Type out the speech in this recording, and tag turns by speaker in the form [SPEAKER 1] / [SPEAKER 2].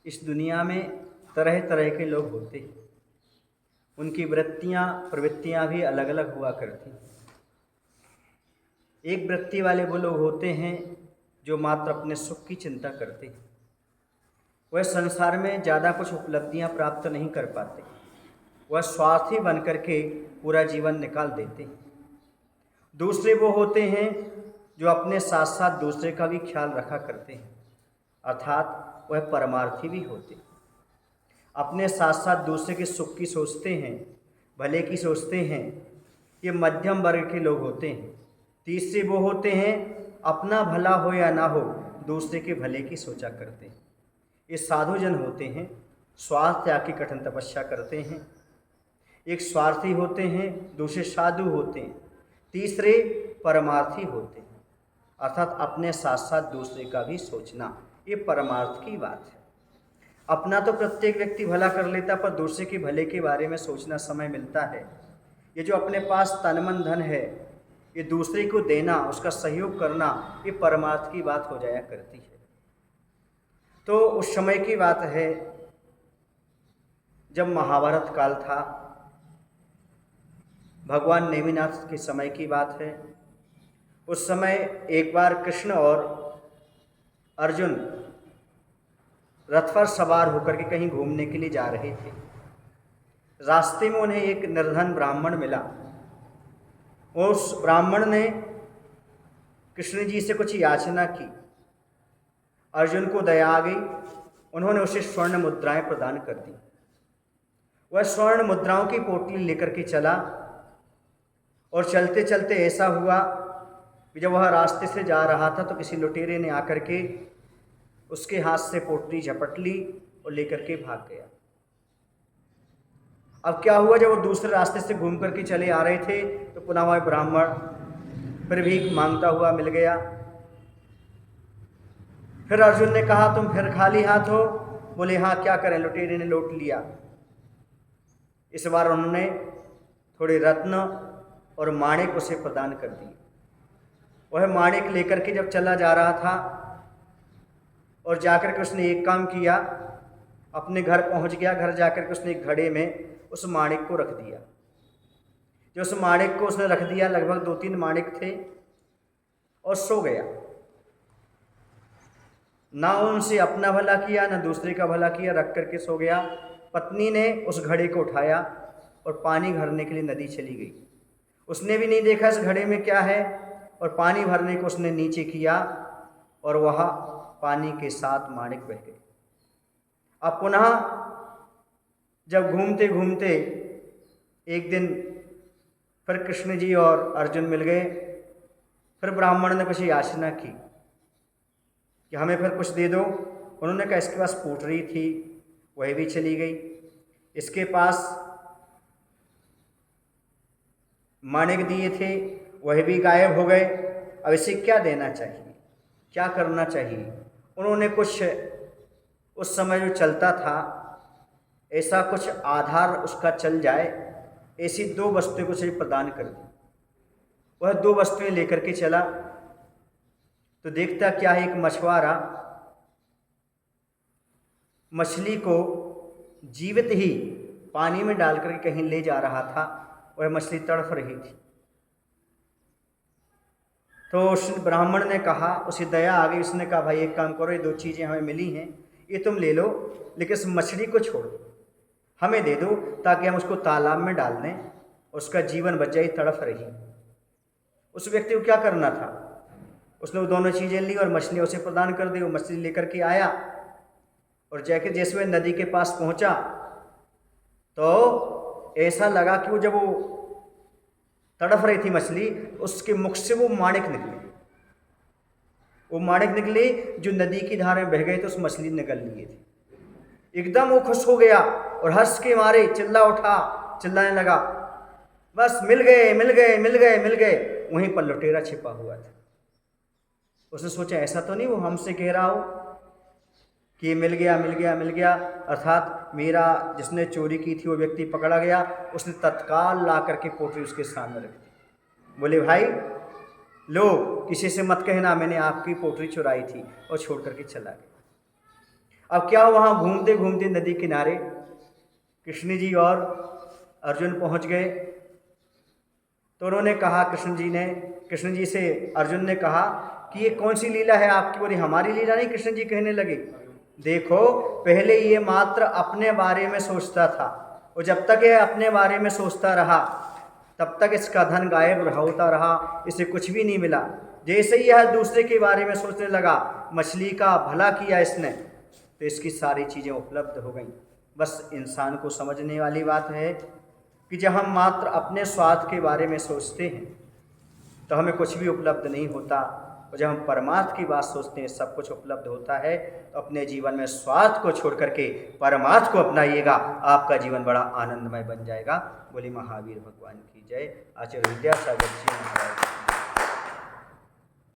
[SPEAKER 1] इस दुनिया में तरह तरह के लोग होते हैं। उनकी वृत्तियाँ प्रवृत्तियाँ भी अलग अलग हुआ करती। एक वृत्ति वाले वो लोग होते हैं जो मात्र अपने सुख की चिंता करते हैं। वह संसार में ज़्यादा कुछ उपलब्धियाँ प्राप्त नहीं कर पाते। वह स्वार्थी बन करके पूरा जीवन निकाल देते हैं। दूसरे वो होते हैं जो अपने साथ साथ दूसरे का भी ख्याल रखा करते हैं, अर्थात वह परमार्थी भी होते हैं। अपने साथ साथ दूसरे के सुख की सोचते हैं, भले की सोचते हैं। ये मध्यम वर्ग के लोग होते हैं। तीसरे वो होते हैं अपना भला हो या ना हो दूसरे के भले की सोचा करते हैं। ये साधुजन होते हैं, स्वार्थ त्याग की कठिन तपस्या करते हैं। एक स्वार्थी होते हैं, दूसरे साधु होते हैं, तीसरे परमार्थी होते हैं, अर्थात अपने साथ साथ दूसरे का भी सोचना। ये परमार्थ की बात है। अपना तो प्रत्येक व्यक्ति भला कर लेता, पर दूसरे के भले के बारे में सोचना समय मिलता है। ये जो अपने पास तन मन धन है, ये दूसरे को देना, उसका सहयोग करना, ये परमार्थ की बात हो जाया करती है। तो उस समय की बात है जब महाभारत काल था, भगवान नेमिनाथ के समय की बात है। उस समय एक बार कृष्ण और अर्जुन रथ पर सवार होकर के कहीं घूमने के लिए जा रहे थे। रास्ते में उन्हें एक निर्धन ब्राह्मण मिला। उस ब्राह्मण ने कृष्ण जी से कुछ याचना की। अर्जुन को दया आ गई, उन्होंने उसे स्वर्ण मुद्राएं प्रदान कर दी। वह स्वर्ण मुद्राओं की पोटली लेकर के चला और चलते चलते ऐसा हुआ कि जब वह रास्ते से जा रहा था तो किसी लुटेरे ने आकर के उसके हाथ से पोटली झपट ली और लेकर के भाग गया। अब क्या हुआ, जब वो दूसरे रास्ते से घूम करके चले आ रहे थे तो पुनः वह ब्राह्मण फिर भीख मांगता हुआ मिल गया। फिर अर्जुन ने कहा, तुम फिर खाली हाथ हो? बोले, हाँ, क्या करें, लुटेरे ने लूट लिया। इस बार उन्होंने थोड़े रत्न और माणिक उसे प्रदान कर दिए। वह माणिक लेकर के जब चला जा रहा था और जाकर के उसने एक काम किया, अपने घर पहुंच गया। घर जाकर के उसने एक घड़े में उस माणिक को रख दिया। जो उस माणिक को उसने रख दिया, लगभग 2-3 माणिक थे, और सो गया। ना उनसे अपना भला किया, ना दूसरे का भला किया, रख करके सो गया। पत्नी ने उस घड़े को उठाया और पानी भरने के लिए नदी चली गई। उसने भी नहीं देखा इस घड़े में क्या है, और पानी भरने को उसने नीचे किया और वह पानी के साथ माणिक बह गए। अब पुनः जब घूमते घूमते एक दिन फिर कृष्ण जी और अर्जुन मिल गए। फिर ब्राह्मण ने कुछ याचना की कि हमें फिर कुछ दे दो। उन्होंने कहा, इसके पास पोटली थी, वह भी चली गई। इसके पास माणिक दिए थे, वह भी गायब हो गए। अब इसे क्या देना चाहिए, क्या करना चाहिए? उन्होंने कुछ उस समय जो चलता था, ऐसा कुछ आधार उसका चल जाए, ऐसी 2 वस्तुएं को उसे प्रदान कर दी। वह 2 वस्तुएं लेकर के चला तो देखता क्या है, एक मछुआरा मछली को जीवित ही पानी में डालकर कहीं ले जा रहा था। वह मछली तड़फ रही थी। तो उस ब्राह्मण ने कहा, उसे दया आ गई। उसने कहा, भाई एक काम करो, ये 2 चीज़ें हमें मिली हैं, ये तुम ले लो, लेकिन इस मछली को छोड़ो, हमें दे दो, ताकि हम उसको तालाब में डाल दें, उसका जीवन बच जाए, तड़फ रही। उस व्यक्ति को क्या करना था? उसने वो दोनों चीज़ें ली और मछली उसे प्रदान कर दी। वो मछली लेकर के आया और जाके जैसे वह नदी के पास पहुंचा तो ऐसा लगा कि वो जब वो तड़फ रही थी मछली, उसके मुख से वो माणिक निकले। वो माणिक निकले जो नदी की धार में बह गए थे, उस मछली ने निकल लिए थे। एकदम वो खुश हो गया और हंस के मारे चिल्लाने लगा, बस मिल गए, मिल गए, मिल गए, मिल गए। वहीं पर लुटेरा छिपा हुआ था। उसने सोचा, ऐसा तो नहीं वो हमसे कह रहा हो कि मिल गया, मिल गया, मिल गया, अर्थात मेरा जिसने चोरी की थी वो व्यक्ति पकड़ा गया। उसने तत्काल ला करके पोटली उसके सामने रख दी। बोले, भाई लो, किसी से मत कहना मैंने आपकी पोटली चुराई थी, और छोड़ करके चला गया। अब क्या वहाँ घूमते घूमते नदी किनारे कृष्ण जी और अर्जुन पहुँच गए। तो उन्होंने कहा, कृष्ण जी से अर्जुन ने कहा कि ये कौन सी लीला है आपकी? बोली हमारी लीला नहीं। कृष्ण जी कहने लगे, देखो पहले ये मात्र अपने बारे में सोचता था, और जब तक ये अपने बारे में सोचता रहा तब तक इसका धन गायब होता रहा, इसे कुछ भी नहीं मिला। जैसे ही यह दूसरे के बारे में सोचने लगा, मछली का भला किया इसने, तो इसकी सारी चीज़ें उपलब्ध हो गईं। बस इंसान को समझने वाली बात है कि जब हम मात्र अपने स्वार्थ के बारे में सोचते हैं तो हमें कुछ भी उपलब्ध नहीं होता, और जब हम परमार्थ की बात सोचते हैं सब कुछ उपलब्ध होता है। तो अपने जीवन में स्वार्थ को छोड़ करके परमार्थ को अपनाइएगा, आपका जीवन बड़ा आनंदमय बन जाएगा। बोली महावीर भगवान की जय। आचार्य विद्यासागर जी महाराज।